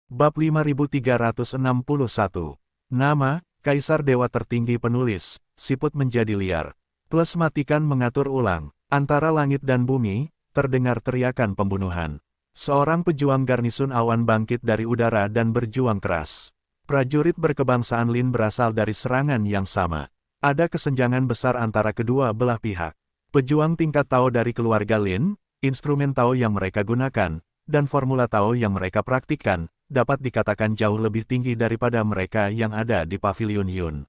Bab 5361. Nama, Kaisar Dewa Tertinggi Penulis, siput menjadi liar. Plus matikan mengatur ulang. Antara langit dan bumi, terdengar teriakan pembunuhan. Seorang pejuang garnisun awan bangkit dari udara dan berjuang keras. Prajurit berkebangsaan Lin berasal dari serangan yang sama. Ada kesenjangan besar antara kedua belah pihak. Pejuang tingkat Tao dari keluarga Lin, instrumen Tao yang mereka gunakan, dan formula Tao yang mereka praktikkan, dapat dikatakan jauh lebih tinggi daripada mereka yang ada di Pavilion Yun.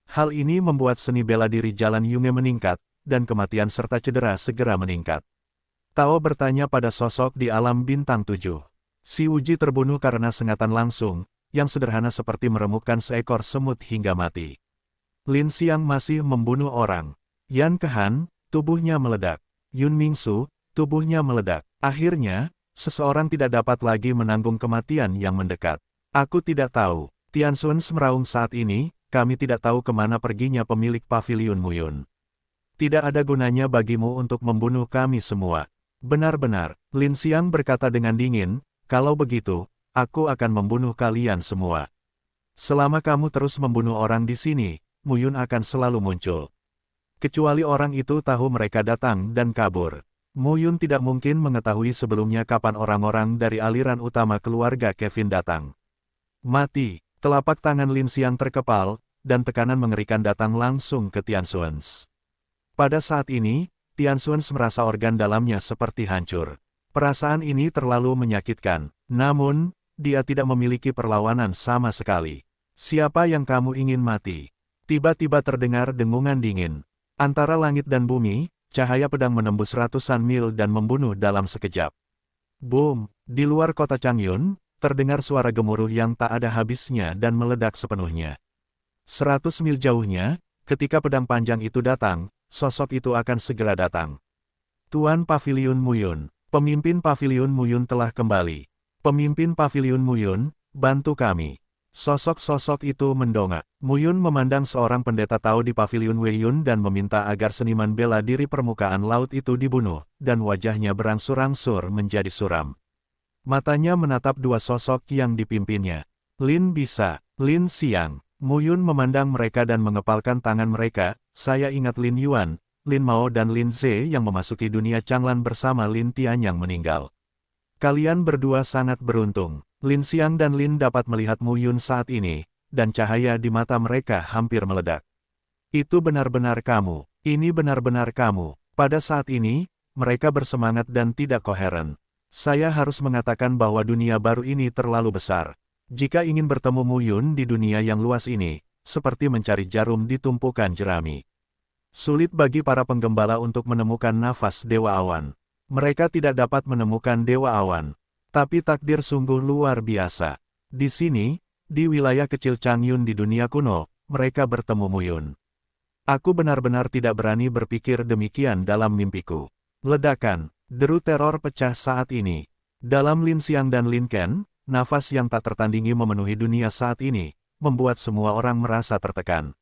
Hal ini membuat seni bela diri Jalan Yunge meningkat, dan kematian serta cedera segera meningkat. Tao bertanya pada sosok di alam bintang 7. Si Wuji terbunuh karena sengatan langsung, yang sederhana seperti meremukkan seekor semut hingga mati. Lin Xiang masih membunuh orang. Yan Kehan, tubuhnya meledak. Yun Mingsu, tubuhnya meledak. Akhirnya, seseorang tidak dapat lagi menanggung kematian yang mendekat. Aku tidak tahu. Tianxun meraung saat ini, kami tidak tahu kemana perginya pemilik Pavilion Muyun. Tidak ada gunanya bagimu untuk membunuh kami semua. Benar-benar, Lin Xiang berkata dengan dingin, kalau begitu, aku akan membunuh kalian semua. Selama kamu terus membunuh orang di sini, Muyun akan selalu muncul. Kecuali orang itu tahu mereka datang dan kabur. Muyun tidak mungkin mengetahui sebelumnya kapan orang-orang dari aliran utama keluarga Kevin datang. Mati, telapak tangan Lin Xiang terkepal, dan tekanan mengerikan datang langsung ke Tianxun. Pada saat ini, Tianxun merasa organ dalamnya seperti hancur. Perasaan ini terlalu menyakitkan, namun, dia tidak memiliki perlawanan sama sekali. Siapa yang kamu ingin mati? Tiba-tiba terdengar dengungan dingin. Antara langit dan bumi, cahaya pedang menembus ratusan mil dan membunuh dalam sekejap. Boom! Di luar kota Changyun, terdengar suara gemuruh yang tak ada habisnya dan meledak sepenuhnya. 100 mil jauhnya, ketika pedang panjang itu datang, sosok itu akan segera datang. Tuan Pavilion Muyun, pemimpin Pavilion Muyun telah kembali. Pemimpin Pavilion Muyun, bantu kami. Sosok-sosok itu mendongak. Muyun memandang seorang pendeta Tao di Pavilion Weiyun dan meminta agar seniman bela diri permukaan laut itu dibunuh, dan wajahnya berangsur-angsur menjadi suram. Matanya menatap dua sosok yang dipimpinnya. Lin bisa, Lin Xiang. Muyun memandang mereka dan mengepalkan tangan mereka. Saya ingat Lin Yuan, Lin Mao dan Lin Ze yang memasuki dunia Changlan bersama Lin Tian yang meninggal. Kalian berdua sangat beruntung. Lin Xiang dan Lin dapat melihat Muyun saat ini, dan cahaya di mata mereka hampir meledak. Itu benar-benar kamu. Ini benar-benar kamu. Pada saat ini, mereka bersemangat dan tidak koheren. Saya harus mengatakan bahwa dunia baru ini terlalu besar. Jika ingin bertemu Muyun di dunia yang luas ini, seperti mencari jarum di tumpukan jerami. Sulit bagi para penggembala untuk menemukan nafas Dewa Awan. Mereka tidak dapat menemukan Dewa Awan. Tapi takdir sungguh luar biasa. Di sini, di wilayah kecil Changyun di dunia kuno, mereka bertemu Muyun. Aku benar-benar tidak berani berpikir demikian dalam mimpiku. Ledakan, deru teror pecah saat ini. Dalam Lin Xiang dan Lin Ken, nafas yang tak tertandingi memenuhi dunia saat ini, membuat semua orang merasa tertekan.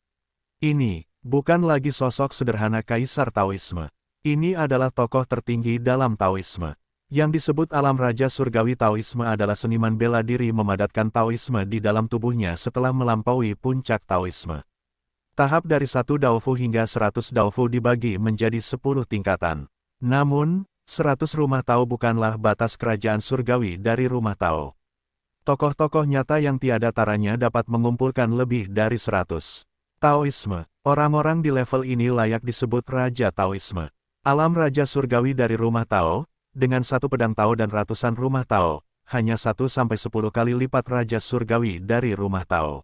Ini, bukan lagi sosok sederhana Kaisar Taoisme. Ini adalah tokoh tertinggi dalam Taoisme. Yang disebut alam raja surgawi Taoisme adalah seniman bela diri memadatkan Taoisme di dalam tubuhnya setelah melampaui puncak Taoisme. Tahap dari 1 Daofu hingga 100 Daofu dibagi menjadi 10 tingkatan. Namun, 100 rumah Tao bukanlah batas kerajaan surgawi dari rumah Tao. Tokoh-tokoh nyata yang tiada taranya dapat mengumpulkan lebih dari 100. Taoisme, orang-orang di level ini layak disebut Raja Taoisme. Alam raja surgawi dari rumah Tao, dengan satu pedang Tao dan ratusan rumah Tao, hanya 1-10 kali lipat Raja Surgawi dari rumah Tao.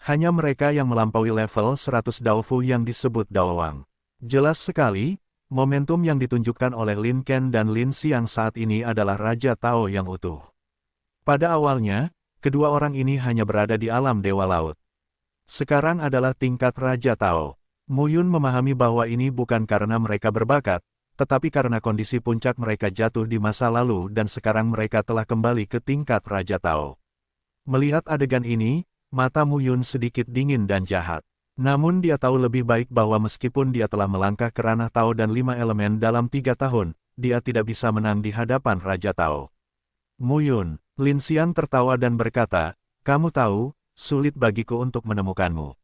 Hanya mereka yang melampaui level 100 Daofu yang disebut Daowang. Jelas sekali, momentum yang ditunjukkan oleh Lin Ken dan Lin Xiang saat ini adalah Raja Tao yang utuh. Pada awalnya, kedua orang ini hanya berada di alam Dewa Laut. Sekarang adalah tingkat Raja Tao. Muyun memahami bahwa ini bukan karena mereka berbakat, tetapi karena kondisi puncak mereka jatuh di masa lalu dan sekarang mereka telah kembali ke tingkat Raja Tao. Melihat adegan ini, mata Muyun sedikit dingin dan jahat. Namun dia tahu lebih baik bahwa meskipun dia telah melangkah ke ranah Tao dan 5 elemen dalam 3 tahun, dia tidak bisa menang di hadapan Raja Tao. Mu Yun, Lin Xiang tertawa dan berkata, kamu tahu, sulit bagiku untuk menemukanmu.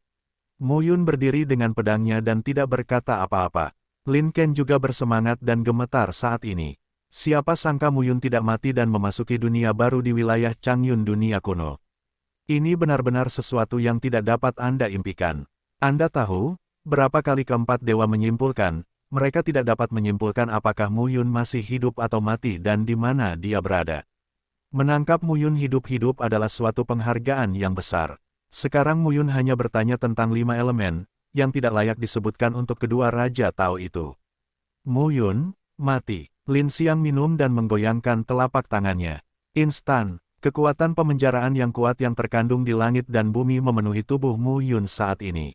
Mu Yun berdiri dengan pedangnya dan tidak berkata apa-apa. Lin Ken juga bersemangat dan gemetar saat ini. Siapa sangka Mu Yun tidak mati dan memasuki dunia baru di wilayah Changyun dunia kuno. Ini benar-benar sesuatu yang tidak dapat Anda impikan. Anda tahu, berapa kali keempat dewa menyimpulkan, mereka tidak dapat menyimpulkan apakah Mu Yun masih hidup atau mati dan di mana dia berada. Menangkap Mu Yun hidup-hidup adalah suatu penghargaan yang besar. Sekarang Mu Yun hanya bertanya tentang 5 elemen, yang tidak layak disebutkan untuk kedua Raja Tao itu. Mu Yun, mati. Lin Xiang minum dan menggoyangkan telapak tangannya. Instan, kekuatan pemenjaraan yang kuat yang terkandung di langit dan bumi memenuhi tubuh Mu Yun saat ini.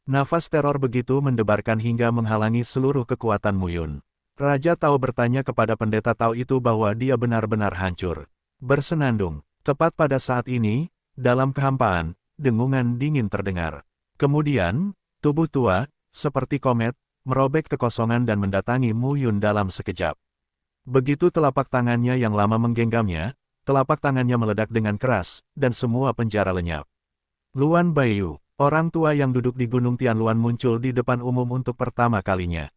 Nafas teror begitu mendebarkan hingga menghalangi seluruh kekuatan Mu Yun. Raja Tao bertanya kepada pendeta Tao itu bahwa dia benar-benar hancur. Bersenandung, tepat pada saat ini, dalam kehampaan, dengungan dingin terdengar. Kemudian, tubuh tua, seperti komet, merobek kekosongan dan mendatangi Mu Yun dalam sekejap. Begitu telapak tangannya yang lama menggenggamnya, telapak tangannya meledak dengan keras, dan semua penjara lenyap. Luan Baiyu, orang tua yang duduk di Gunung Tianluan muncul di depan umum untuk pertama kalinya.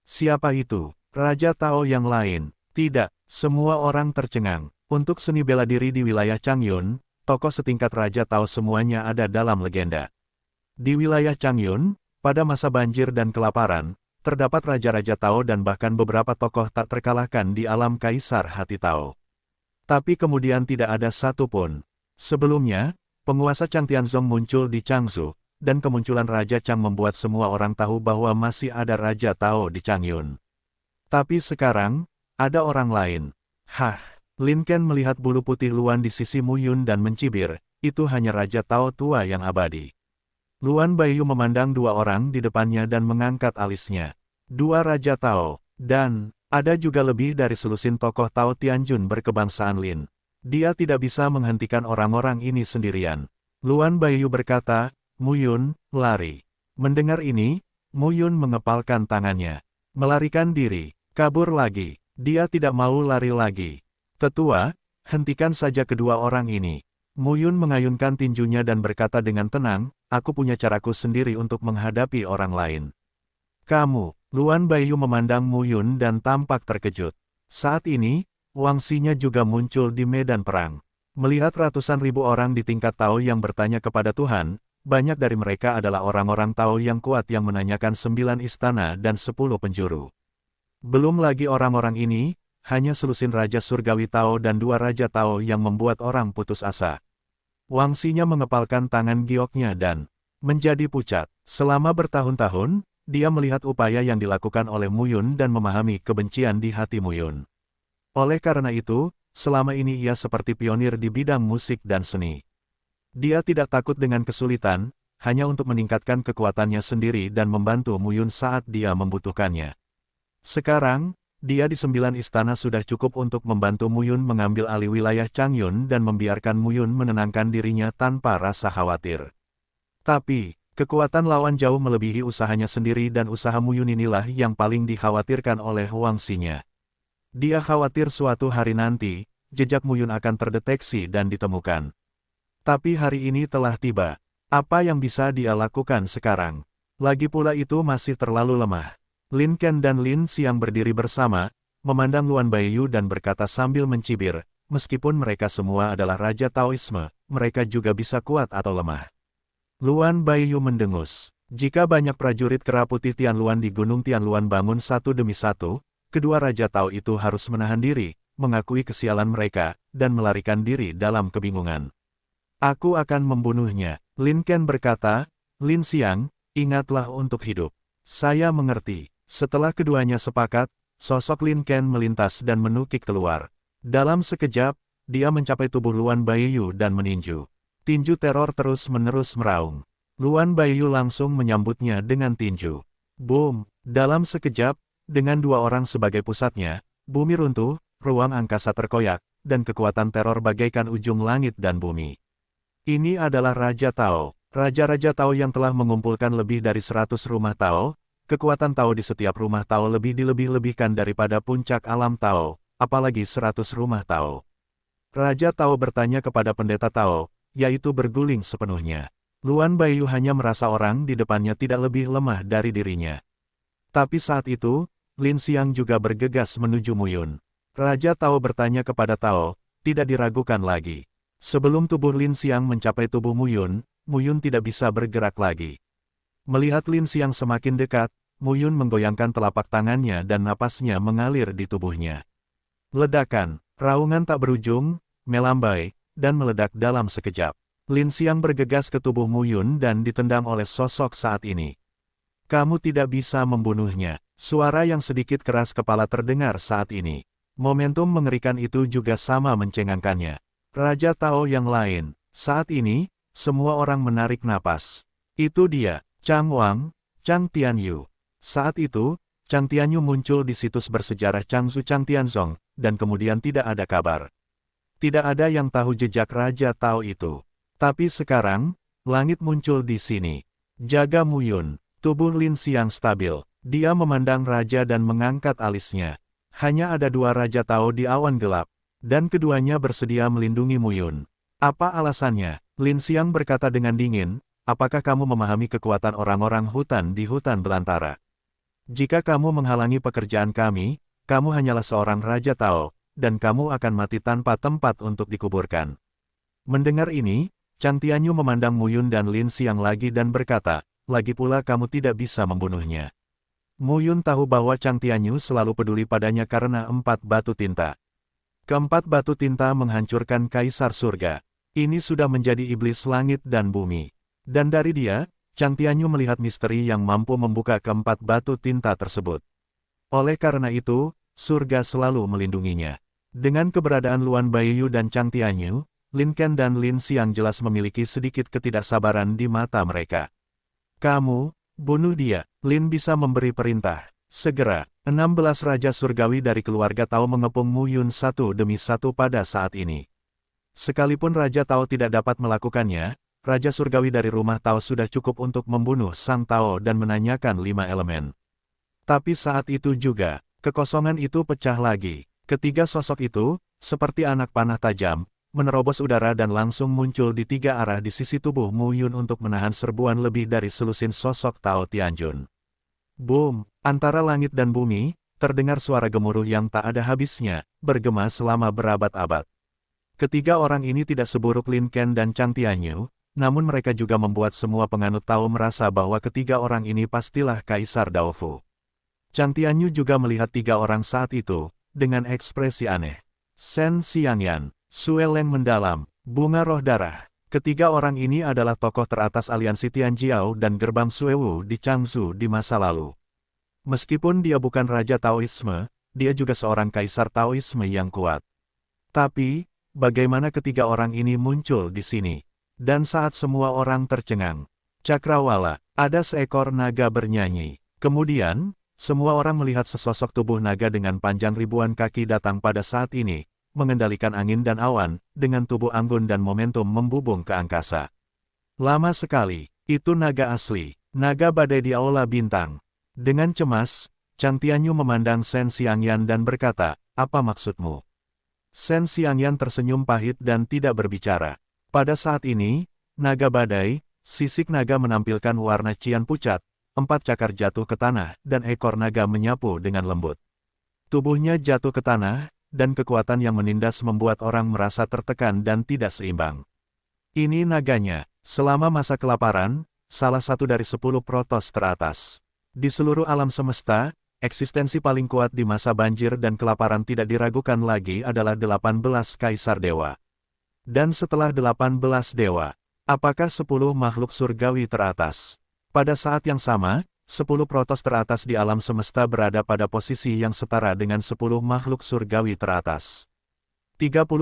Siapa itu? Raja Tao yang lain? Tidak, semua orang tercengang. Untuk seni bela diri di wilayah Changyun, tokoh setingkat Raja Tao semuanya ada dalam legenda. Di wilayah Changyun, pada masa banjir dan kelaparan, terdapat raja-raja Tao dan bahkan beberapa tokoh tak terkalahkan di alam Kaisar Hati Tao. Tapi kemudian tidak ada satu pun. Sebelumnya, penguasa Chang Tianzong muncul di Changzhou, dan kemunculan Raja Chang membuat semua orang tahu bahwa masih ada Raja Tao di Changyun. Tapi sekarang, ada orang lain. Hah! Lin Ken melihat bulu putih Luan di sisi Mu Yun dan mencibir, itu hanya Raja Tao tua yang abadi. Luan Baiyu memandang dua orang di depannya dan mengangkat alisnya. Dua Raja Tao, dan ada juga lebih dari selusin tokoh Tao Tianjun berkebangsaan Lin. Dia tidak bisa menghentikan orang-orang ini sendirian. Luan Baiyu berkata, Mu Yun, lari. Mendengar ini, Mu Yun mengepalkan tangannya. Melarikan diri, kabur lagi. Dia tidak mau lari lagi. Tetua, hentikan saja kedua orang ini. Mu Yun mengayunkan tinjunya dan berkata dengan tenang, aku punya caraku sendiri untuk menghadapi orang lain. Kamu, Luan Baiyu memandang Mu Yun dan tampak terkejut. Saat ini, Wangxinya juga muncul di medan perang. Melihat ratusan ribu orang di tingkat Tao yang bertanya kepada Tuhan, banyak dari mereka adalah orang-orang Tao yang kuat yang menanyakan 9 istana dan 10 penjuru. Belum lagi orang-orang ini, hanya selusin Raja Surgawi Tao dan 2 Raja Tao yang membuat orang putus asa. Wangxinya mengepalkan tangan gioknya dan menjadi pucat. Selama bertahun-tahun, dia melihat upaya yang dilakukan oleh Mu Yun dan memahami kebencian di hati Mu Yun. Oleh karena itu, selama ini ia seperti pionir di bidang musik dan seni. Dia tidak takut dengan kesulitan, hanya untuk meningkatkan kekuatannya sendiri dan membantu Mu Yun saat dia membutuhkannya. Sekarang, dia di 9 istana sudah cukup untuk membantu Mu Yun mengambil alih wilayah Changyun dan membiarkan Mu Yun menenangkan dirinya tanpa rasa khawatir. Tapi, kekuatan lawan jauh melebihi usahanya sendiri dan usaha Mu Yun inilah yang paling dikhawatirkan oleh Wangxinya. Dia khawatir suatu hari nanti, jejak Mu Yun akan terdeteksi dan ditemukan. Tapi hari ini telah tiba. Apa yang bisa dia lakukan sekarang? Lagi pula itu masih terlalu lemah. Lin Ken dan Lin Xiang berdiri bersama, memandang Luan Baiyu dan berkata sambil mencibir, meskipun mereka semua adalah Raja Taoisme, mereka juga bisa kuat atau lemah. Luan Baiyu mendengus. Jika banyak prajurit kera putih Tianluan di Gunung Tianluan bangun satu demi satu, kedua Raja Tao itu harus menahan diri, mengakui kesialan mereka, dan melarikan diri dalam kebingungan. Aku akan membunuhnya, Lin Ken berkata. Lin Xiang, ingatlah untuk hidup. Saya mengerti. Setelah keduanya sepakat, sosok Lin Ken melintas dan menukik keluar. Dalam sekejap, dia mencapai tubuh Luan Baiyu dan meninju. Tinju teror terus-menerus meraung. Luan Baiyu langsung menyambutnya dengan tinju. Boom! Dalam sekejap, dengan 2 orang sebagai pusatnya, bumi runtuh, ruang angkasa terkoyak, dan kekuatan teror bagaikan ujung langit dan bumi. Ini adalah Raja Tao. Raja-raja Tao yang telah mengumpulkan lebih dari 100 rumah Tao. Kekuatan Tao di setiap rumah Tao lebih dilebih-lebihkan daripada puncak alam Tao, apalagi 100 rumah Tao. Raja Tao bertanya kepada pendeta Tao, yaitu berguling sepenuhnya. Luan Baiyu hanya merasa orang di depannya tidak lebih lemah dari dirinya. Tapi saat itu, Lin Xiang juga bergegas menuju Muyun. Raja Tao bertanya kepada Tao, tidak diragukan lagi. Sebelum tubuh Lin Xiang mencapai tubuh Muyun, Muyun tidak bisa bergerak lagi. Melihat Lin Xiang semakin dekat, Muyun menggoyangkan telapak tangannya dan napasnya mengalir di tubuhnya. Ledakan, raungan tak berujung, melambai, dan meledak dalam sekejap. Lin Xiang bergegas ke tubuh Muyun dan ditendang oleh sosok saat ini. Kamu tidak bisa membunuhnya. Suara yang sedikit keras kepala terdengar saat ini. Momentum mengerikan itu juga sama mencengangkannya. Raja Tao yang lain. Saat ini, semua orang menarik napas. Itu dia, Chang Wang, Chang Tianyu. Saat itu, Chang Tianyu muncul di situs bersejarah Changzu Chang Tianzong, dan kemudian tidak ada kabar. Tidak ada yang tahu jejak Raja Tao itu. Tapi sekarang, langit muncul di sini. Jaga Muyun. Tubuh Lin Xiang stabil. Dia memandang raja dan mengangkat alisnya. Hanya ada dua Raja Tao di awan gelap, dan keduanya bersedia melindungi Muyun. Apa alasannya? Lin Xiang berkata dengan dingin, apakah kamu memahami kekuatan orang-orang hutan di hutan belantara? Jika kamu menghalangi pekerjaan kami, kamu hanyalah seorang Raja Tao, dan kamu akan mati tanpa tempat untuk dikuburkan. Mendengar ini, Chang Tianyu memandang Muyun dan Lin Xiang lagi dan berkata, lagi pula kamu tidak bisa membunuhnya. Muyun tahu bahwa Chang Tianyu selalu peduli padanya karena 4 batu tinta. Keempat batu tinta menghancurkan Kaisar Surga. Ini sudah menjadi iblis langit dan bumi. Dan dari dia, Chang Tianyu melihat misteri yang mampu membuka keempat batu tinta tersebut. Oleh karena itu, surga selalu melindunginya. Dengan keberadaan Luan Baiyu dan Chang Tianyu, Lin Ken dan Lin Xiang jelas memiliki sedikit ketidaksabaran di mata mereka. Kamu, bunuh dia. Lin bisa memberi perintah. Segera, 16 Raja Surgawi dari keluarga Tao mengepung Muyun satu demi satu pada saat ini. Sekalipun Raja Tao tidak dapat melakukannya, Raja Surgawi dari rumah Tao sudah cukup untuk membunuh Sang Tao dan menanyakan 5 elemen. Tapi saat itu juga, kekosongan itu pecah lagi. Ketiga sosok itu, seperti anak panah tajam, menerobos udara dan langsung muncul di 3 arah di sisi tubuh Muyun untuk menahan serbuan lebih dari selusin sosok Tao Tianjun. Boom! Antara langit dan bumi, terdengar suara gemuruh yang tak ada habisnya, bergema selama berabad-abad. Ketiga orang ini tidak seburuk Lin Ken dan Chang Tianyu, namun mereka juga membuat semua penganut Tao merasa bahwa ketiga orang ini pastilah Kaisar Daofu. Chang Tianyu juga melihat 3 orang saat itu, dengan ekspresi aneh. Shen Xiangyan, Sue Leng mendalam, bunga roh darah. Ketiga orang ini adalah tokoh teratas aliansi Tianjiao dan gerbang Suewu di Changzhou di masa lalu. Meskipun dia bukan Raja Taoisme, dia juga seorang Kaisar Taoisme yang kuat. Tapi, bagaimana ketiga orang ini muncul di sini? Dan saat semua orang tercengang, cakrawala, ada seekor naga bernyanyi. Kemudian, semua orang melihat sesosok tubuh naga dengan panjang ribuan kaki datang pada saat ini, mengendalikan angin dan awan, dengan tubuh anggun dan momentum membubung ke angkasa. Lama sekali, itu naga asli, naga badai di aula bintang. Dengan cemas, Chang Tianyu memandang Shen Xiangyan dan berkata, apa maksudmu? Shen Xiangyan tersenyum pahit dan tidak berbicara. Pada saat ini, naga badai, sisik naga menampilkan warna cian pucat, 4 cakar jatuh ke tanah, dan ekor naga menyapu dengan lembut. Tubuhnya jatuh ke tanah, dan kekuatan yang menindas membuat orang merasa tertekan dan tidak seimbang. Ini naganya, selama masa kelaparan, salah satu dari 10 protos teratas. Di seluruh alam semesta, eksistensi paling kuat di masa banjir dan kelaparan tidak diragukan lagi adalah 18 Kaisar Dewa. Dan setelah 18 Dewa, apakah 10 makhluk surgawi teratas? Pada saat yang sama, 10 protos teratas di alam semesta berada pada posisi yang setara dengan 10 makhluk surgawi teratas. 38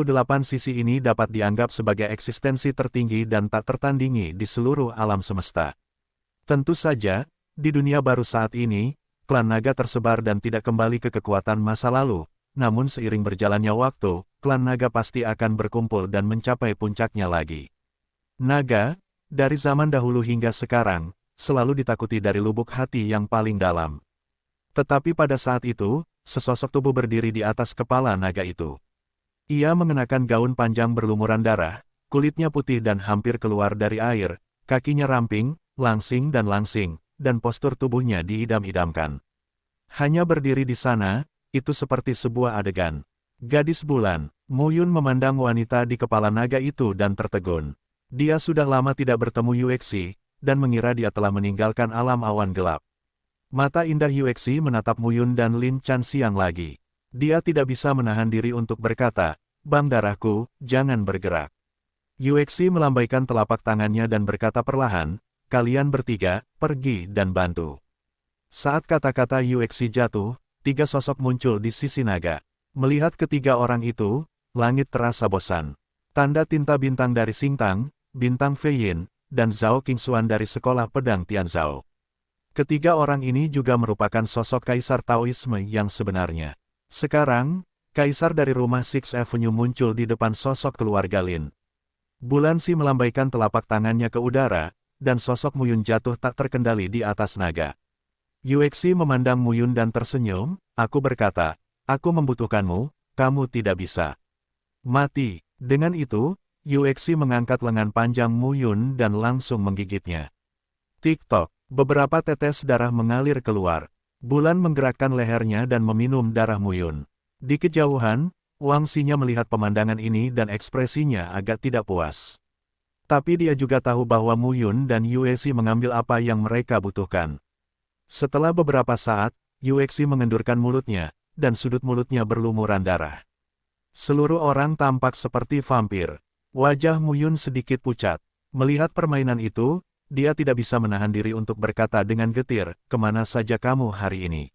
sisi ini dapat dianggap sebagai eksistensi tertinggi dan tak tertandingi di seluruh alam semesta. Tentu saja, di dunia baru saat ini, klan naga tersebar dan tidak kembali ke kekuatan masa lalu, namun seiring berjalannya waktu, klan naga pasti akan berkumpul dan mencapai puncaknya lagi. Naga, dari zaman dahulu hingga sekarang, selalu ditakuti dari lubuk hati yang paling dalam. Tetapi pada saat itu, sesosok tubuh berdiri di atas kepala naga itu. Ia mengenakan gaun panjang berlumuran darah, kulitnya putih dan hampir keluar dari air, kakinya ramping, langsing, dan postur tubuhnya diidam-idamkan. Hanya berdiri di sana, itu seperti sebuah adegan. Gadis bulan, Mu Yun memandang wanita di kepala naga itu dan tertegun. Dia sudah lama tidak bertemu Yuexi, dan mengira dia telah meninggalkan alam awan gelap. Mata indah Yuexi menatap Mu Yun dan Lin Chan siang lagi. Dia tidak bisa menahan diri untuk berkata, "Bang darahku, jangan bergerak." Yuexi melambaikan telapak tangannya dan berkata perlahan, "Kalian bertiga, pergi dan bantu." Saat kata-kata Yuexi jatuh, 3 sosok muncul di sisi naga. Melihat ketiga orang itu, langit terasa bosan. Tanda tinta bintang dari Xingtang, Bintang Feiyin, dan Zhao Qingxuan dari Sekolah Pedang Tianzhao. Ketiga orang ini juga merupakan sosok Kaisar Taoisme yang sebenarnya. Sekarang, Kaisar dari rumah Sixth Avenue muncul di depan sosok keluarga Lin. Bulan Si melambaikan telapak tangannya ke udara, dan sosok Mu Yun jatuh tak terkendali di atas naga. Yuexi memandang Mu Yun dan tersenyum, "Aku berkata, aku membutuhkanmu, kamu tidak bisa mati." Dengan itu, Yuexi mengangkat lengan panjang Mu Yun dan langsung menggigitnya. Tik-tok, beberapa tetes darah mengalir keluar. Bulan menggerakkan lehernya dan meminum darah Mu Yun. Di kejauhan, Wang Xinya melihat pemandangan ini dan ekspresinya agak tidak puas. Tapi dia juga tahu bahwa Mu Yun dan Yuexi mengambil apa yang mereka butuhkan. Setelah beberapa saat, Yuexi mengendurkan mulutnya, dan sudut mulutnya berlumuran darah. Seluruh orang tampak seperti vampir. Wajah Mu Yun sedikit pucat. Melihat permainan itu, dia tidak bisa menahan diri untuk berkata dengan getir, "Kemana saja kamu hari ini?"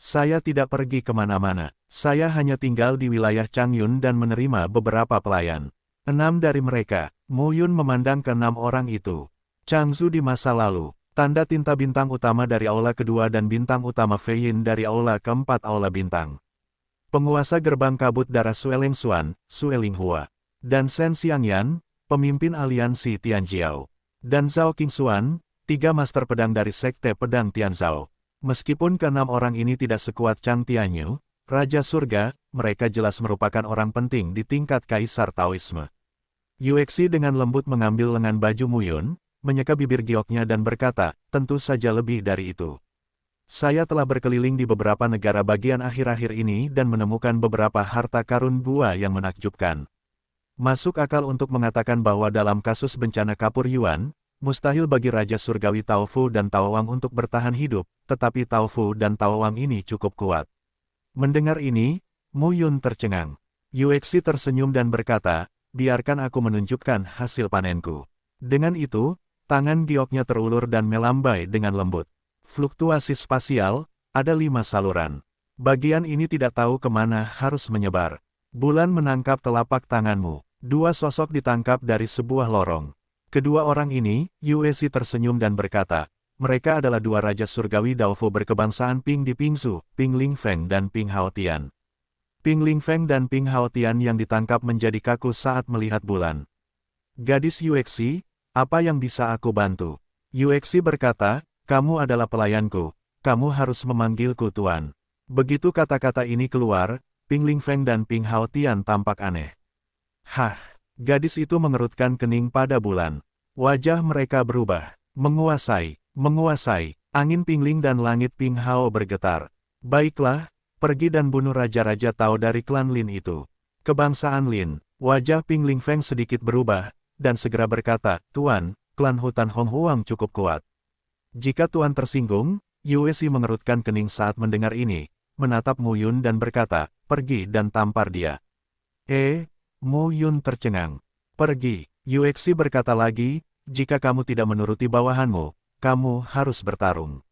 "Saya tidak pergi kemana-mana. Saya hanya tinggal di wilayah Changyun dan menerima beberapa pelayan." 6 dari mereka, Mu Yun memandang ke 6 orang itu. Changzu di masa lalu, tanda tinta bintang utama dari Aula kedua dan bintang utama Feiyin dari Aula keempat Aula bintang. Penguasa gerbang kabut darah Sueling Xuan, Sueling Hua. Dan Shen Xiangyan, pemimpin aliansi Tianjiao. Dan Zhao Qingxuan, 3 master pedang dari Sekte Pedang Tianzhao. Meskipun ke-6 orang ini tidak sekuat Chang Tianyu, Raja Surga, mereka jelas merupakan orang penting di tingkat Kaisar Taoisme. Yuexi dengan lembut mengambil lengan baju Mu Yun, menyeka bibir gioknya dan berkata, "Tentu saja lebih dari itu. Saya telah berkeliling di beberapa negara bagian akhir-akhir ini dan menemukan beberapa harta karun gua yang menakjubkan. Masuk akal untuk mengatakan bahwa dalam kasus bencana Kapur Yuan, mustahil bagi Raja Surgawi Tao Fu dan Tao Wang untuk bertahan hidup, tetapi Tao Fu dan Tao Wang ini cukup kuat." Mendengar ini, Mu Yun tercengang. Yuexi tersenyum dan berkata, "Biarkan aku menunjukkan hasil panenku." Dengan itu, tangan gioknya terulur dan melambai dengan lembut. Fluktuasi spasial, ada 5 saluran. Bagian ini tidak tahu kemana harus menyebar. Bulan menangkap telapak tanganmu. 2 sosok ditangkap dari sebuah lorong. Kedua orang ini, Yuexi tersenyum dan berkata, mereka adalah 2 Raja Surgawi Daofu berkebangsaan Ping di Pingzu, Ping Lingfeng dan Ping Haotian. Ping Lingfeng dan Ping Haotian yang ditangkap menjadi kaku saat melihat bulan. "Gadis Yuexi, apa yang bisa aku bantu?" Yuexi berkata, "Kamu adalah pelayanku, kamu harus memanggilku Tuan." Begitu kata-kata ini keluar, Ping Lingfeng dan Ping Haotian tampak aneh. "Hah!" Gadis itu mengerutkan kening pada bulan. Wajah mereka berubah. "Menguasai, menguasai." Angin Pingling dan langit Ping Hao bergetar. "Baiklah, pergi dan bunuh raja-raja Tao dari klan Lin itu." Kebangsaan Lin. Wajah Ping Lingfeng sedikit berubah, dan segera berkata, "Tuan, klan Hutan Hong Huang cukup kuat." Jika Tuan tersinggung, Yuexi mengerutkan kening saat mendengar ini, menatap Mu Yun dan berkata, "Pergi dan tampar dia." Mu Yun tercengang. "Pergi." Yuexi berkata lagi, "Jika kamu tidak menuruti bawahanmu, kamu harus bertarung."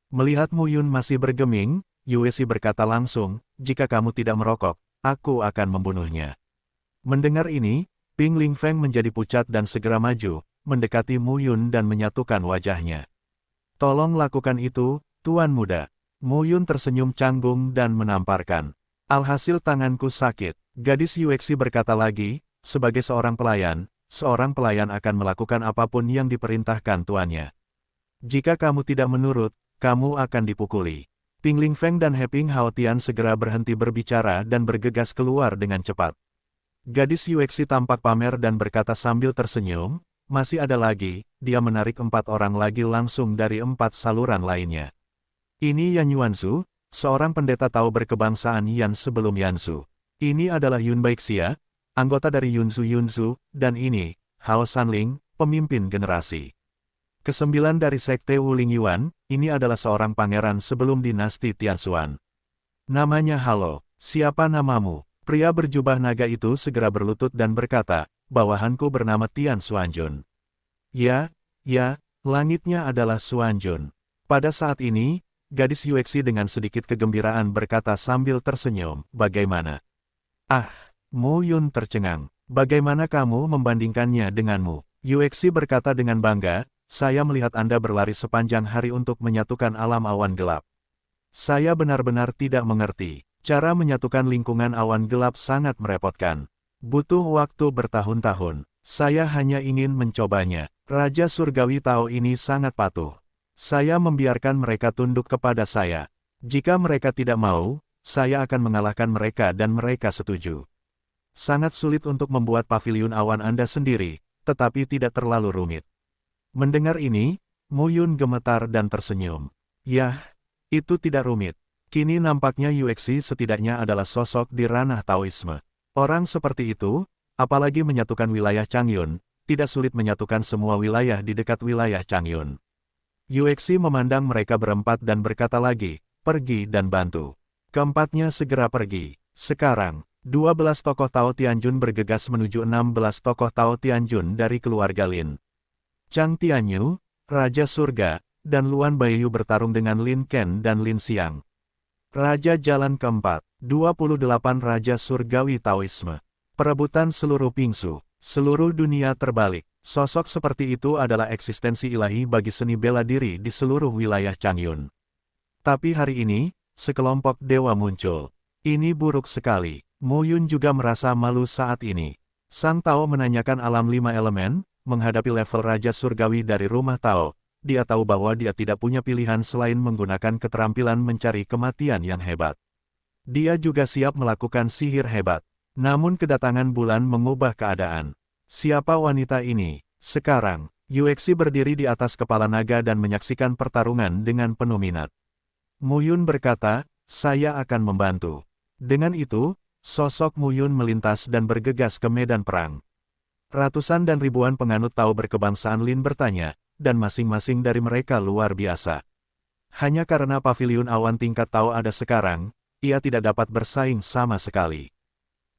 Melihat Mu Yun masih bergeming, Yuexi berkata langsung, "Jika kamu tidak merokok, aku akan membunuhnya." Mendengar ini, Ping Lingfeng menjadi pucat dan segera maju, mendekati Mu Yun dan menyatukan wajahnya. "Tolong lakukan itu, Tuan Muda." Mu Yun tersenyum canggung dan menamparkan. "Alhasil tanganku sakit." Gadis Yuexi berkata lagi, "Sebagai seorang pelayan akan melakukan apapun yang diperintahkan tuannya. Jika kamu tidak menurut, kamu akan dipukuli." Ping Lingfeng dan Ping Haotian segera berhenti berbicara dan bergegas keluar dengan cepat. Gadis Yuexi tampak pamer dan berkata sambil tersenyum, masih ada lagi, dia menarik 4 orang lagi langsung dari 4 saluran lainnya. Ini Yan Yuanzu, seorang pendeta Tao berkebangsaan Yan sebelum Yanzu. Ini adalah Yun Baixia, anggota dari Yunzu, dan ini, Hao Sanling, pemimpin generasi ke-9 dari Sekte Wuling Yuan, ini adalah seorang pangeran sebelum dinasti Tianxuan. Namanya Halo, siapa namamu? Pria berjubah naga itu segera berlutut dan berkata, bawahanku bernama Tian Xuanjun. Ya, langitnya adalah Xuanjun. Pada saat ini, gadis Yuexi dengan sedikit kegembiraan berkata sambil tersenyum, bagaimana? Ah, Mu Yun tercengang. Bagaimana kamu membandingkannya denganmu? Yuexi berkata dengan bangga, saya melihat Anda berlari sepanjang hari untuk menyatukan alam awan gelap. Saya benar-benar tidak mengerti. Cara menyatukan lingkungan awan gelap sangat merepotkan. Butuh waktu bertahun-tahun. Saya hanya ingin mencobanya. Raja Surgawi Tao ini sangat patuh. Saya membiarkan mereka tunduk kepada saya. Jika mereka tidak mau, saya akan mengalahkan mereka dan mereka setuju. Sangat sulit untuk membuat paviliun awan Anda sendiri, tetapi tidak terlalu rumit. Mendengar ini, Mu Yun gemetar dan tersenyum. Yah, itu tidak rumit. Kini nampaknya Yuexi setidaknya adalah sosok di ranah Taoisme. Orang seperti itu, apalagi menyatukan wilayah Changyun, tidak sulit menyatukan semua wilayah di dekat wilayah Changyun. Yuexi memandang mereka berempat dan berkata lagi, pergi dan bantu. Keempatnya segera pergi. Sekarang, 12 tokoh Tao Tianjun bergegas menuju 16 tokoh Tao Tianjun dari keluarga Lin. Chang Tianyu, Raja Surga, dan Luan Baiyu bertarung dengan Lin Ken dan Lin Xiang. Raja Jalan Keempat, 28 Raja Surgawi Taoisme. Perebutan seluruh Pingsu, seluruh dunia terbalik. Sosok seperti itu adalah eksistensi ilahi bagi seni bela diri di seluruh wilayah Changyun. Tapi hari ini, sekelompok dewa muncul. Ini buruk sekali. Mu Yun juga merasa malu saat ini. Sang Tao menanyakan alam 5 elemen, menghadapi level Raja Surgawi dari rumah Tao. Dia tahu bahwa dia tidak punya pilihan selain menggunakan keterampilan mencari kematian yang hebat. Dia juga siap melakukan sihir hebat. Namun kedatangan bulan mengubah keadaan. Siapa wanita ini? Sekarang, Yuexi berdiri di atas kepala naga dan menyaksikan pertarungan dengan penuh minat. Mu Yun berkata, saya akan membantu. Dengan itu, sosok Mu Yun melintas dan bergegas ke medan perang. Ratusan dan ribuan penganut Tao berkebangsaan Lin bertanya, dan masing-masing dari mereka luar biasa. Hanya karena paviliun awan tingkat Tao ada sekarang, ia tidak dapat bersaing sama sekali.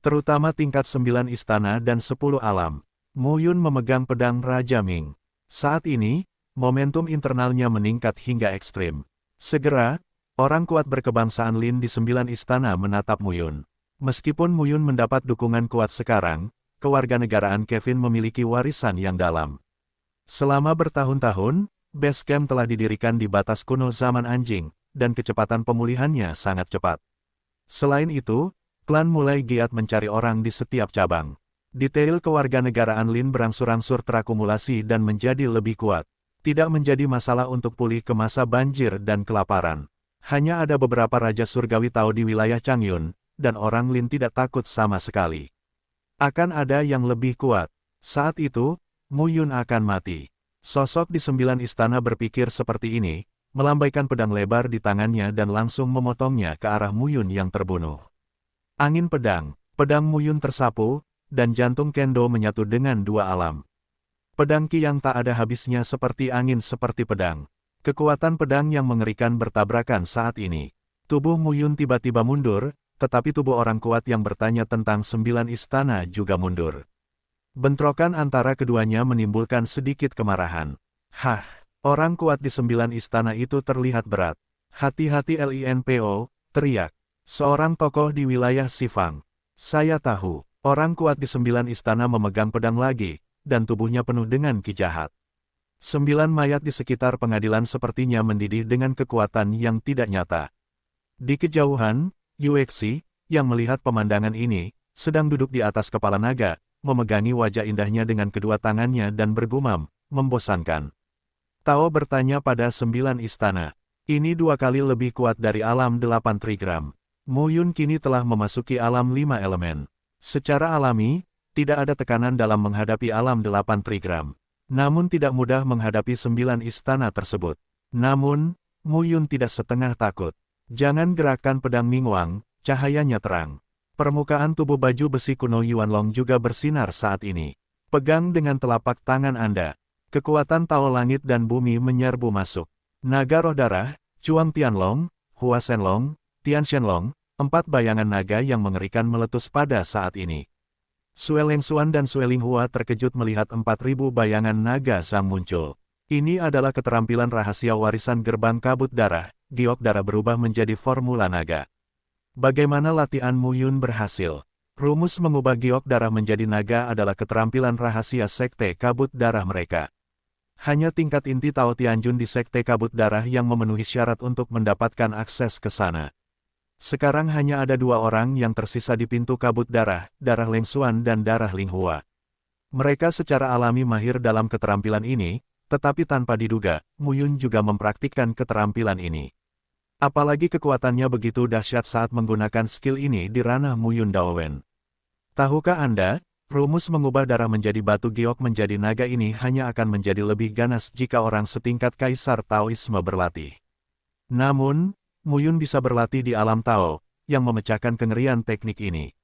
Terutama tingkat 9 istana dan 10 alam. Mu Yun memegang pedang Raja Ming. Saat ini, momentum internalnya meningkat hingga ekstrim. Segera, orang kuat berkebangsaan Lin di 9 istana menatap Mu Yun. Meskipun Mu Yun mendapat dukungan kuat sekarang, kewarganegaraan Kevin memiliki warisan yang dalam. Selama bertahun-tahun, base camp telah didirikan di batas kuno zaman anjing, dan kecepatan pemulihannya sangat cepat. Selain itu, klan mulai giat mencari orang di setiap cabang. Detail kewarganegaraan Lin berangsur-angsur terakumulasi dan menjadi lebih kuat. Tidak menjadi masalah untuk pulih ke masa banjir dan kelaparan. Hanya ada beberapa Raja Surgawi Tao di wilayah Changyun, dan orang Lin tidak takut sama sekali. Akan ada yang lebih kuat. Saat itu, Mu Yun akan mati. Sosok di 9 istana berpikir seperti ini, melambaikan pedang lebar di tangannya dan langsung memotongnya ke arah Mu Yun yang terbunuh. Angin pedang Mu Yun tersapu, dan jantung Kendo menyatu dengan dua alam. Pedang Qi yang tak ada habisnya seperti angin seperti pedang. Kekuatan pedang yang mengerikan bertabrakan saat ini. Tubuh Mu Yun tiba-tiba mundur, tetapi tubuh orang kuat yang bertanya tentang 9 istana juga mundur. Bentrokan antara keduanya menimbulkan sedikit kemarahan. Hah, orang kuat di 9 istana itu terlihat berat. Hati-hati Linpo, teriak seorang tokoh di wilayah Sifang. Saya tahu, orang kuat di 9 istana memegang pedang lagi, dan tubuhnya penuh dengan ki jahat. 9 mayat di sekitar pengadilan sepertinya mendidih dengan kekuatan yang tidak nyata. Di kejauhan, Yuexi, yang melihat pemandangan ini, sedang duduk di atas kepala naga, memegangi wajah indahnya dengan kedua tangannya dan bergumam, membosankan. Tao bertanya pada 9 istana. Ini 2 kali lebih kuat dari alam 8 trigram. Mu Yun kini telah memasuki alam 5 elemen. Secara alami, tidak ada tekanan dalam menghadapi alam 8 trigram. Namun tidak mudah menghadapi 9 istana tersebut. Namun, Mu Yun tidak setengah takut. Jangan gerakan pedang Mingwang, cahayanya terang. Permukaan tubuh baju besi kuno Yuanlong juga bersinar saat ini. Pegang dengan telapak tangan Anda. Kekuatan Tao langit dan bumi menyerbu masuk. Naga roh darah, Chuang Tianlong, Hua Shenlong, Tian Shenlong, 4 bayangan naga yang mengerikan meletus pada saat ini. Sue Lengxuan dan Sue Linghua terkejut melihat 4.000 bayangan naga sang muncul. Ini adalah keterampilan rahasia warisan gerbang kabut darah, giok darah berubah menjadi formula naga. Bagaimana latihan Mu Yun berhasil? Rumus mengubah giok darah menjadi naga adalah keterampilan rahasia sekte kabut darah mereka. Hanya tingkat inti Tao Tianjun di sekte kabut darah yang memenuhi syarat untuk mendapatkan akses ke sana. Sekarang hanya ada 2 orang yang tersisa di pintu kabut darah, darah Lengxuan dan darah Linghua. Mereka secara alami mahir dalam keterampilan ini, tetapi tanpa diduga, Mu Yun juga mempraktikkan keterampilan ini. Apalagi kekuatannya begitu dahsyat saat menggunakan skill ini di ranah Mu Yun Daowen. Tahukah Anda? Rumus mengubah darah menjadi batu giok menjadi naga ini hanya akan menjadi lebih ganas jika orang setingkat kaisar Taoisme berlatih. Namun, Mu Yun bisa berlatih di alam Tao, yang memecahkan kengerian teknik ini.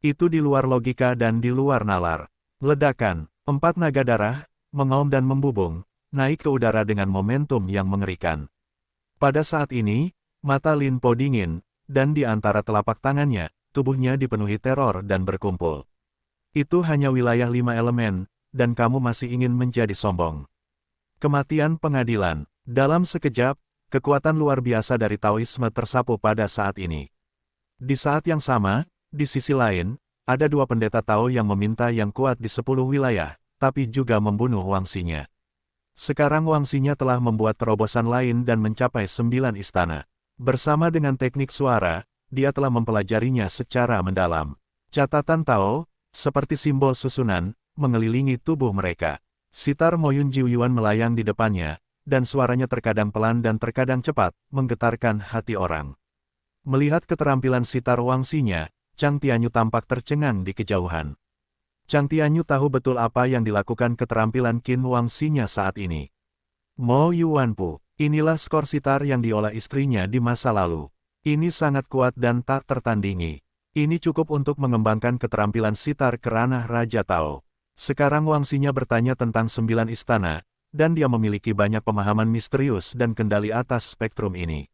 Itu di luar logika dan di luar nalar. Ledakan, 4 naga darah, mengaum dan membubung, naik ke udara dengan momentum yang mengerikan. Pada saat ini, mata Lin Po dingin, dan di antara telapak tangannya, tubuhnya dipenuhi teror dan berkumpul. Itu hanya wilayah 5 elemen, dan kamu masih ingin menjadi sombong. Kematian pengadilan. Dalam sekejap, kekuatan luar biasa dari Taoisme tersapu pada saat ini. Di saat yang sama, di sisi lain, ada 2 pendeta Tao yang meminta yang kuat di 10 wilayah, tapi juga membunuh Wangxinya. Sekarang Wangxinya telah membuat terobosan lain dan mencapai 9 istana. Bersama dengan teknik suara, dia telah mempelajarinya secara mendalam. Catatan Tao, seperti simbol susunan, mengelilingi tubuh mereka. Sitar Mo Yun Jiuyuan melayang di depannya, dan suaranya terkadang pelan dan terkadang cepat, menggetarkan hati orang. Melihat keterampilan sitar Wangxinya, Chang Tianyu tampak tercengang di kejauhan. Chang Tianyu tahu betul apa yang dilakukan keterampilan Qin Wangxinya saat ini. Mo Yuanpu, inilah skor sitar yang diolah istrinya di masa lalu. Ini sangat kuat dan tak tertandingi. Ini cukup untuk mengembangkan keterampilan sitar ke ranah Raja Tao. Sekarang Wangxinya bertanya tentang 9 istana, dan dia memiliki banyak pemahaman misterius dan kendali atas spektrum ini.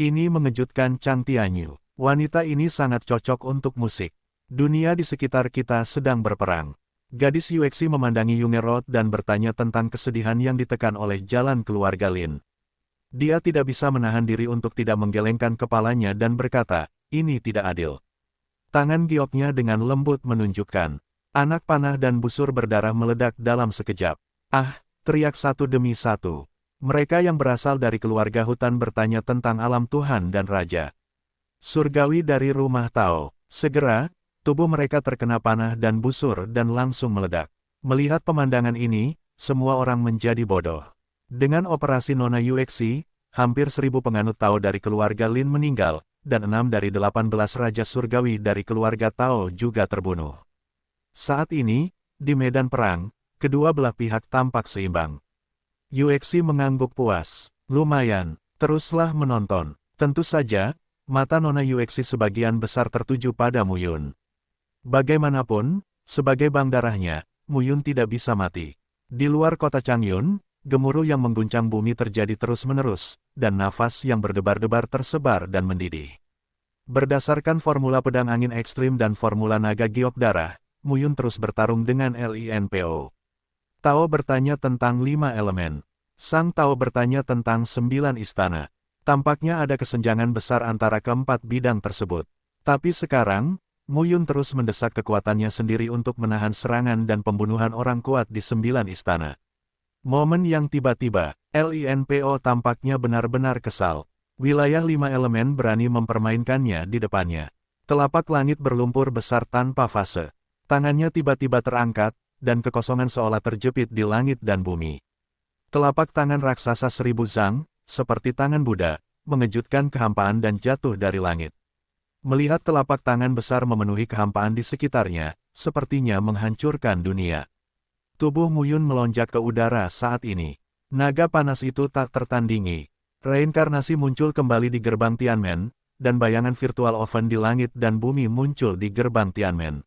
Ini mengejutkan Chang Tianyu. Wanita ini sangat cocok untuk musik. Dunia di sekitar kita sedang berperang. Gadis Yuexi memandangi Yungerot dan bertanya tentang kesedihan yang ditekan oleh jalan keluarga Lin. Dia tidak bisa menahan diri untuk tidak menggelengkan kepalanya dan berkata, ini tidak adil. Tangan gioknya dengan lembut menunjukkan. Anak panah dan busur berdarah meledak dalam sekejap. Ah, teriak satu demi satu. Mereka yang berasal dari keluarga hutan bertanya tentang alam Tuhan dan Raja. Surgawi dari rumah Tao. Segera, tubuh mereka terkena panah dan busur dan langsung meledak. Melihat pemandangan ini, semua orang menjadi bodoh. Dengan operasi Nona Yuexi, hampir 1000 penganut Tao dari keluarga Lin meninggal, dan 6 dari 18 Raja Surgawi dari keluarga Tao juga terbunuh. Saat ini, di medan perang, kedua belah pihak tampak seimbang. Yuexi mengangguk puas. Lumayan, teruslah menonton. Tentu saja, mata Nona Yuexi sebagian besar tertuju pada Mu Yun. Bagaimanapun, sebagai bang darahnya, Mu Yun tidak bisa mati. Di luar kota Changyun, gemuruh yang mengguncang bumi terjadi terus-menerus, dan nafas yang berdebar-debar tersebar dan mendidih. Berdasarkan formula pedang angin ekstrim dan formula naga giok darah, Mu Yun terus bertarung dengan Linpo. Tao bertanya tentang 5 elemen. Sang Tao bertanya tentang 9 istana. Tampaknya ada kesenjangan besar antara keempat bidang tersebut. Tapi sekarang, Mu Yun terus mendesak kekuatannya sendiri untuk menahan serangan dan pembunuhan orang kuat di 9 istana. Momen yang tiba-tiba, Linpo tampaknya benar-benar kesal. Wilayah 5 elemen berani mempermainkannya di depannya. Telapak langit berlumpur besar tanpa fase. Tangannya tiba-tiba terangkat, dan kekosongan seolah terjepit di langit dan bumi. Telapak tangan raksasa 1000 zang, seperti tangan Buddha, mengejutkan kehampaan dan jatuh dari langit. Melihat telapak tangan besar memenuhi kehampaan di sekitarnya, sepertinya menghancurkan dunia. Tubuh Muyun melonjak ke udara saat ini. Naga panas itu tak tertandingi. Reinkarnasi muncul kembali di gerbang Tianmen, dan bayangan virtual oven di langit dan bumi muncul di gerbang Tianmen.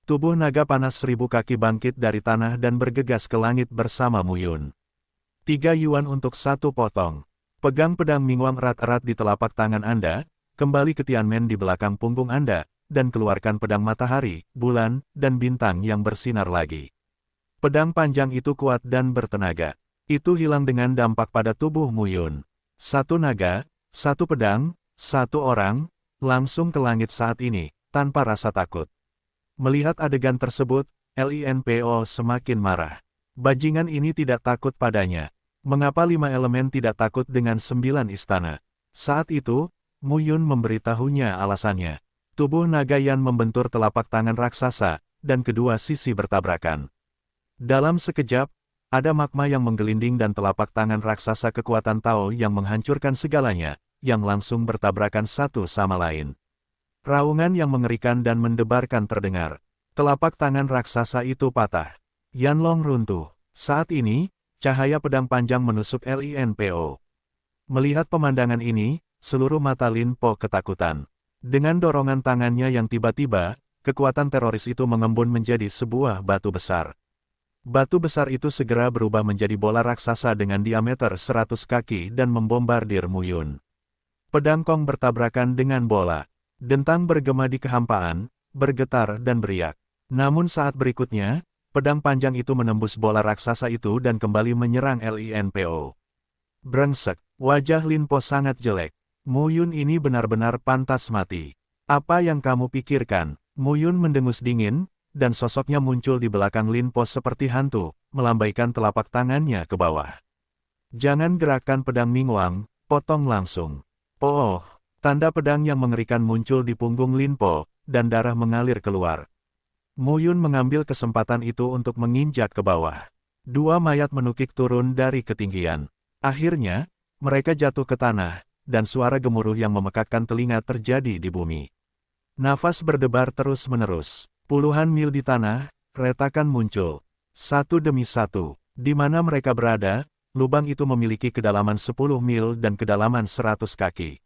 Tubuh naga panas 1000 kaki bangkit dari tanah dan bergegas ke langit bersama Muyun. 3 yuan untuk 1 potong. Pegang pedang Mingwang erat-erat di telapak tangan Anda, kembali ke Tianmen di belakang punggung Anda, dan keluarkan pedang matahari, bulan, dan bintang yang bersinar lagi. Pedang panjang itu kuat dan bertenaga. Itu hilang dengan dampak pada tubuh Muyun. 1 naga, 1 pedang, 1 orang, langsung ke langit saat ini, tanpa rasa takut. Melihat adegan tersebut, Linpo semakin marah. Bajingan ini tidak takut padanya. Mengapa 5 elemen tidak takut dengan 9 istana? Saat itu, Muyun memberitahunya alasannya. Tubuh naga Yan membentur telapak tangan raksasa, dan kedua sisi bertabrakan. Dalam sekejap, ada magma yang menggelinding dan telapak tangan raksasa kekuatan Tao yang menghancurkan segalanya, yang langsung bertabrakan satu sama lain. Raungan yang mengerikan dan mendebarkan terdengar. Telapak tangan raksasa itu patah. Yanlong runtuh. Saat ini, cahaya pedang panjang menusuk Linpo. Melihat pemandangan ini, seluruh mata Lin Po ketakutan. Dengan dorongan tangannya yang tiba-tiba, kekuatan teroris itu mengembun menjadi sebuah batu besar. Batu besar itu segera berubah menjadi bola raksasa dengan diameter 100 kaki dan membombardir Muyun. Pedang Kong bertabrakan dengan bola. Dentang bergema di kehampaan, bergetar dan beriak. Namun saat berikutnya, pedang panjang itu menembus bola raksasa itu dan kembali menyerang Linpo. Brengsek, wajah Lin Po sangat jelek. Muyun ini benar-benar pantas mati. Apa yang kamu pikirkan? Muyun mendengus dingin, dan sosoknya muncul di belakang Lin Po seperti hantu, melambaikan telapak tangannya ke bawah. Jangan gerakkan pedang Mingwang, potong langsung. Oh, tanda pedang yang mengerikan muncul di punggung Lin Po, dan darah mengalir keluar. Muyun mengambil kesempatan itu untuk menginjak ke bawah. 2 mayat menukik turun dari ketinggian. Akhirnya, mereka jatuh ke tanah, dan suara gemuruh yang memekakkan telinga terjadi di bumi. Nafas berdebar terus-menerus. Puluhan mil di tanah, retakan muncul. Satu demi satu. Di mana mereka berada, lubang itu memiliki kedalaman 10 mil dan kedalaman 100 kaki.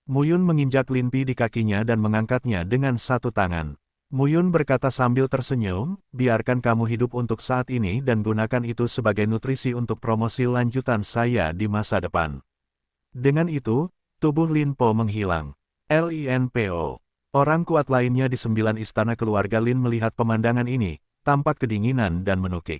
Muyun menginjak Lin Pi di kakinya dan mengangkatnya dengan 1 tangan. Muyun berkata sambil tersenyum, biarkan kamu hidup untuk saat ini dan gunakan itu sebagai nutrisi untuk promosi lanjutan saya di masa depan. Dengan itu, tubuh Lin Po menghilang. Linpo. Orang kuat lainnya di 9 istana keluarga Lin melihat pemandangan ini, tampak kedinginan dan menukik.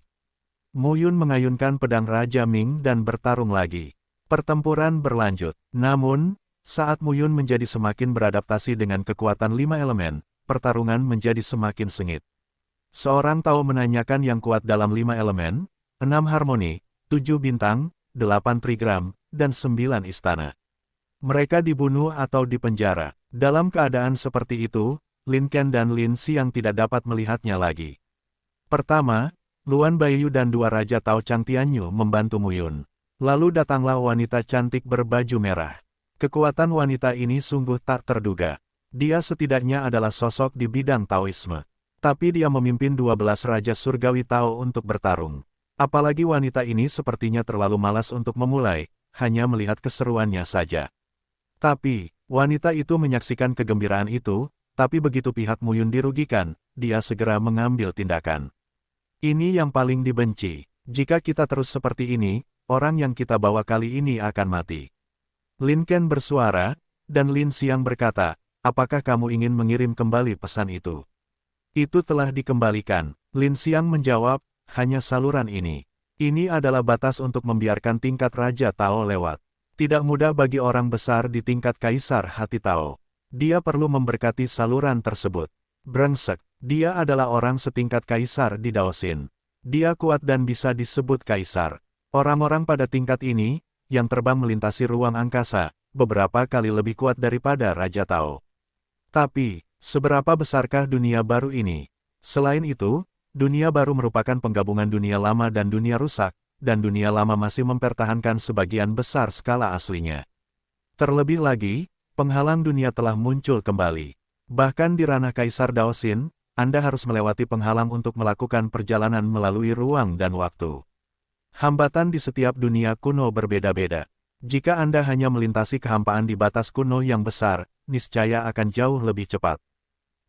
Muyun mengayunkan pedang Raja Ming dan bertarung lagi. Pertempuran berlanjut. Namun, saat Muyun menjadi semakin beradaptasi dengan kekuatan 5 elemen, pertarungan menjadi semakin sengit. Seorang Tao menanyakan yang kuat dalam 5 elemen, 6 harmoni, 7 bintang, 8 trigram, dan 9 istana. Mereka dibunuh atau dipenjara. Dalam keadaan seperti itu, Lin Ken dan Lin Xiang tidak dapat melihatnya lagi. Pertama, Luan Baiyu dan 2 Raja Tao Chang Tianyu membantu Muyun. Lalu datanglah wanita cantik berbaju merah. Kekuatan wanita ini sungguh tak terduga. Dia setidaknya adalah sosok di bidang Taoisme. Tapi dia memimpin 12 Raja Surgawi Tao untuk bertarung. Apalagi wanita ini sepertinya terlalu malas untuk memulai, hanya melihat keseruannya saja. Tapi, wanita itu menyaksikan kegembiraan itu, tapi begitu pihak Muyun dirugikan, dia segera mengambil tindakan. Ini yang paling dibenci. Jika kita terus seperti ini, orang yang kita bawa kali ini akan mati. Lin Ken bersuara, dan Lin Xiang berkata, apakah kamu ingin mengirim kembali pesan itu? Itu telah dikembalikan. Lin Xiang menjawab, hanya saluran ini. Ini adalah batas untuk membiarkan tingkat Raja Tao lewat. Tidak mudah bagi orang besar di tingkat Kaisar Hati Tao. Dia perlu memberkati saluran tersebut. Brengsek, dia adalah orang setingkat Kaisar di Daosin. Dia kuat dan bisa disebut Kaisar. Orang-orang pada tingkat ini, yang terbang melintasi ruang angkasa, beberapa kali lebih kuat daripada Raja Tao. Tapi, seberapa besarkah dunia baru ini? Selain itu, dunia baru merupakan penggabungan dunia lama dan dunia rusak, dan dunia lama masih mempertahankan sebagian besar skala aslinya. Terlebih lagi, Penghalang dunia telah muncul kembali. Bahkan di ranah Kaisar Daosin, Anda harus melewati penghalang untuk melakukan perjalanan melalui ruang dan waktu. Hambatan di setiap dunia kuno berbeda-beda. Jika Anda hanya melintasi kehampaan di batas kuno yang besar, niscaya akan jauh lebih cepat.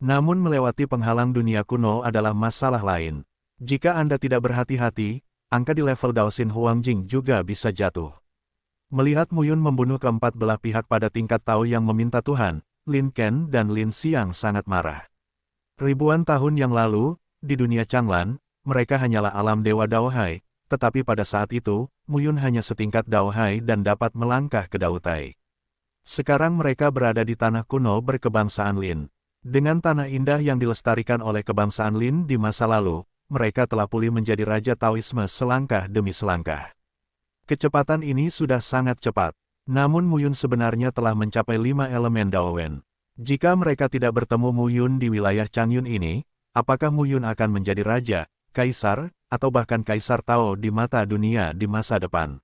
Namun melewati penghalang dunia kuno adalah masalah lain. Jika Anda tidak berhati-hati, angka di level Daosin Huangjing juga bisa jatuh. Melihat Muyun membunuh keempat belah pihak pada tingkat Tao yang meminta Tuhan, Lin Ken dan Lin Xiang sangat marah. Ribuan tahun yang lalu, di dunia Changlan, mereka hanyalah alam dewa Daohai, tetapi pada saat itu, Muyun hanya setingkat Daohai dan dapat melangkah ke Dautai. Sekarang mereka berada di tanah kuno berkebangsaan Lin. Dengan tanah indah yang dilestarikan oleh kebangsaan Lin di masa lalu, mereka telah pulih menjadi Raja Taoisme selangkah demi selangkah. Kecepatan ini sudah sangat cepat. Namun Muyun sebenarnya telah mencapai 5 elemen Daowen. Jika mereka tidak bertemu Muyun di wilayah Changyun ini, apakah Muyun akan menjadi Raja, Kaisar, atau bahkan Kaisar Tao di mata dunia di masa depan?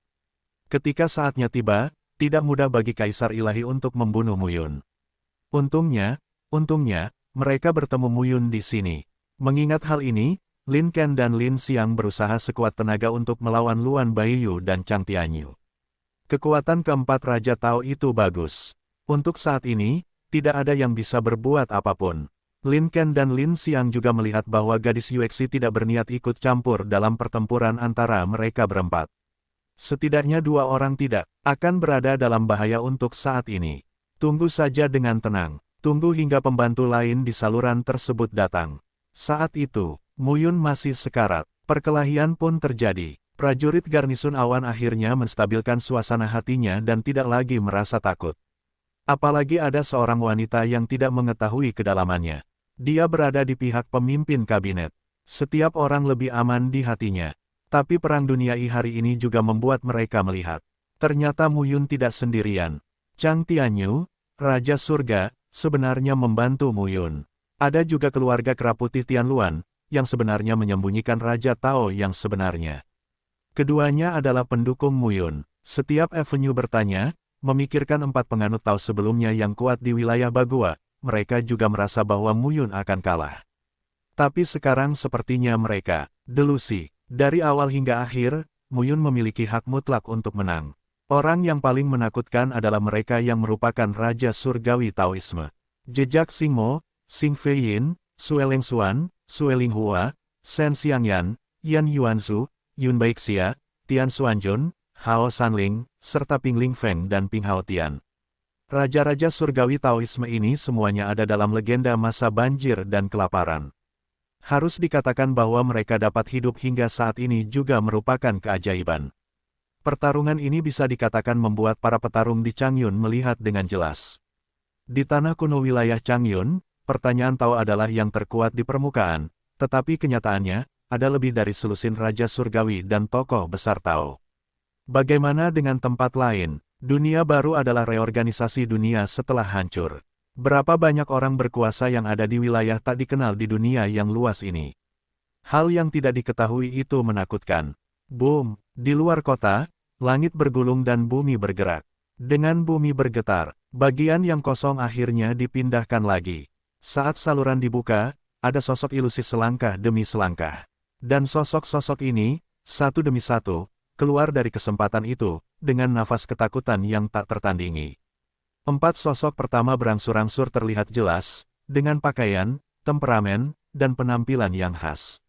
Ketika saatnya tiba, tidak mudah bagi Kaisar Ilahi untuk membunuh Muyun. Untungnya, mereka bertemu Muyun di sini. Mengingat hal ini, Lin Ken dan Lin Xiang berusaha sekuat tenaga untuk melawan Luan Baiyu dan Chang Tianyu. Kekuatan keempat Raja Tao itu bagus. Untuk saat ini, tidak ada yang bisa berbuat apapun. Lin Ken dan Lin Xiang juga melihat bahwa gadis Yuexi tidak berniat ikut campur dalam pertempuran antara mereka berempat. Setidaknya 2 orang tidak akan berada dalam bahaya untuk saat ini. Tunggu saja dengan tenang. Tunggu hingga pembantu lain di saluran tersebut datang. Saat itu, Muyun masih sekarat. Perkelahian pun terjadi. Prajurit garnisun awan akhirnya menstabilkan suasana hatinya dan tidak lagi merasa takut. Apalagi ada seorang wanita yang tidak mengetahui kedalamannya. Dia berada di pihak pemimpin kabinet. Setiap orang lebih aman di hatinya. Tapi perang dunia hari ini juga membuat mereka melihat. Ternyata Muyun tidak sendirian. Chang Tianyu, Raja Surga, sebenarnya membantu Muyun. Ada juga keluarga kera putih Tianluan, yang sebenarnya menyembunyikan Raja Tao yang sebenarnya. Keduanya adalah pendukung Muyun. Setiap Avenue bertanya, memikirkan 4 penganut Tao sebelumnya yang kuat di wilayah Bagua, mereka juga merasa bahwa Muyun akan kalah. Tapi sekarang sepertinya mereka delusi. Dari awal hingga akhir, Muyun memiliki hak mutlak untuk menang. Orang yang paling menakutkan adalah mereka yang merupakan Raja Surgawi Taoisme. Jejak Xing Mo, Xing Feiyin, Sue Lengxuan, Sue Linghua, Shen Xiangyan, Yan Yuanzu, Yun Baixia, Tian Xuanjun, Hao Sanling, serta Ping Lingfeng dan Ping Haotian. Raja-raja surgawi Taoisme ini semuanya ada dalam legenda masa banjir dan kelaparan. Harus dikatakan bahwa mereka dapat hidup hingga saat ini juga merupakan keajaiban. Pertarungan ini bisa dikatakan membuat para petarung di Changyun melihat dengan jelas. Di tanah kuno wilayah Changyun, pertanyaan Tao adalah yang terkuat di permukaan, tetapi kenyataannya, ada lebih dari selusin Raja Surgawi dan tokoh besar Tao. Bagaimana dengan tempat lain? Dunia baru adalah reorganisasi dunia setelah hancur. Berapa banyak orang berkuasa yang ada di wilayah tak dikenal di dunia yang luas ini? Hal yang tidak diketahui itu menakutkan. Boom! Di luar kota, langit bergulung dan bumi bergerak. Dengan bumi bergetar, bagian yang kosong akhirnya dipindahkan lagi. Saat saluran dibuka, ada sosok ilusi selangkah demi selangkah. Dan sosok-sosok ini, satu demi satu, keluar dari kesempatan itu, dengan nafas ketakutan yang tak tertandingi. 4 sosok pertama berangsur-angsur terlihat jelas, dengan pakaian, temperamen, dan penampilan yang khas.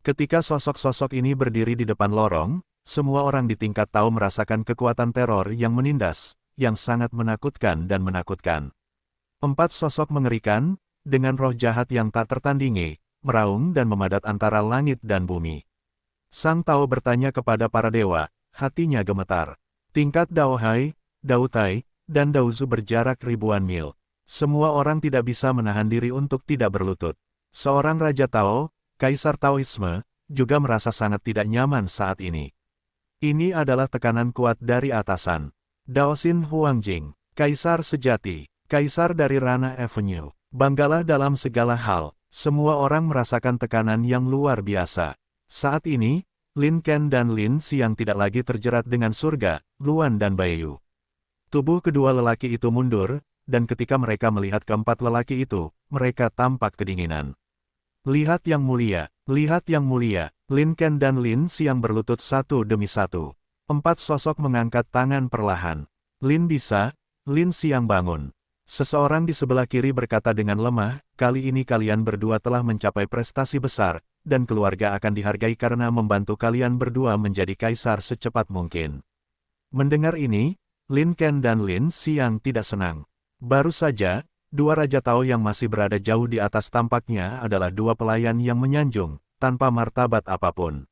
Ketika sosok-sosok ini berdiri di depan lorong, semua orang di tingkat Tao merasakan kekuatan teror yang menindas, yang sangat menakutkan dan menakutkan. 4 sosok mengerikan, dengan roh jahat yang tak tertandingi, meraung dan memadat antara langit dan bumi. Sang Tao bertanya kepada para dewa, hatinya gemetar. Tingkat Daohai, Dautai, dan Daozu berjarak ribuan mil. Semua orang tidak bisa menahan diri untuk tidak berlutut. Seorang Raja Tao, Kaisar Taoisme, juga merasa sangat tidak nyaman saat ini. Ini adalah tekanan kuat dari atasan. Daosin Huangjing, Kaisar sejati, Kaisar dari Ranah Avenue. Banggalah dalam segala hal, semua orang merasakan tekanan yang luar biasa. Saat ini, Lin Ken dan Lin Xiang tidak lagi terjerat dengan surga, Luan dan Baiyu. Tubuh kedua lelaki itu mundur, dan ketika mereka melihat keempat lelaki itu, mereka tampak kedinginan. Lihat yang mulia, lihat yang mulia, Lin Ken dan Lin Xiang berlutut satu demi satu. Empat sosok mengangkat tangan perlahan. Lin bisa, Lin Xiang bangun. Seseorang di sebelah kiri berkata dengan lemah, kali ini kalian berdua telah mencapai prestasi besar, dan keluarga akan dihargai karena membantu kalian berdua menjadi kaisar secepat mungkin. Mendengar ini, Lin Ken dan Lin Xiang tidak senang. Baru saja, dua Raja Tao yang masih berada jauh di atas tampaknya adalah dua pelayan yang menyanjung, tanpa martabat apapun.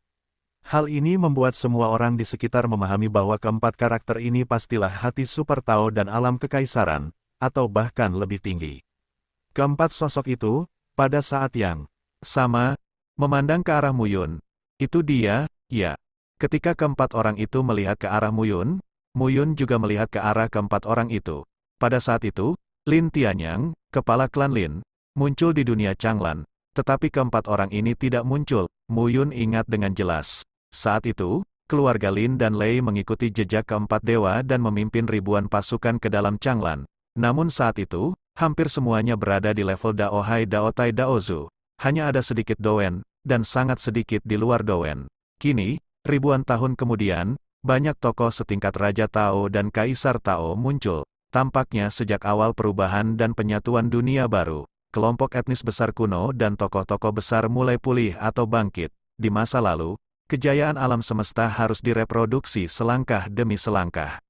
Hal ini membuat semua orang di sekitar memahami bahwa keempat karakter ini pastilah hati super Tao dan alam kekaisaran, atau bahkan lebih tinggi. Keempat sosok itu, pada saat yang sama, memandang ke arah Muyun. Itu dia, ya. Ketika keempat orang itu melihat ke arah Muyun, Muyun juga melihat ke arah keempat orang itu. Pada saat itu, Lin Tianyang, kepala klan Lin, muncul di dunia Changlan. Tetapi keempat orang ini tidak muncul, Muyun ingat dengan jelas. Saat itu, keluarga Lin dan Lei mengikuti jejak keempat dewa dan memimpin ribuan pasukan ke dalam Changlan. Namun saat itu, hampir semuanya berada di level Daohai Daotai Daozu. Hanya ada sedikit Dowen, dan sangat sedikit di luar Dowen. Kini, ribuan tahun kemudian, banyak tokoh setingkat Raja Tao dan Kaisar Tao muncul. Tampaknya sejak awal perubahan dan penyatuan dunia baru, kelompok etnis besar kuno dan tokoh-tokoh besar mulai pulih atau bangkit. Di masa lalu, kejayaan alam semesta harus direproduksi selangkah demi selangkah.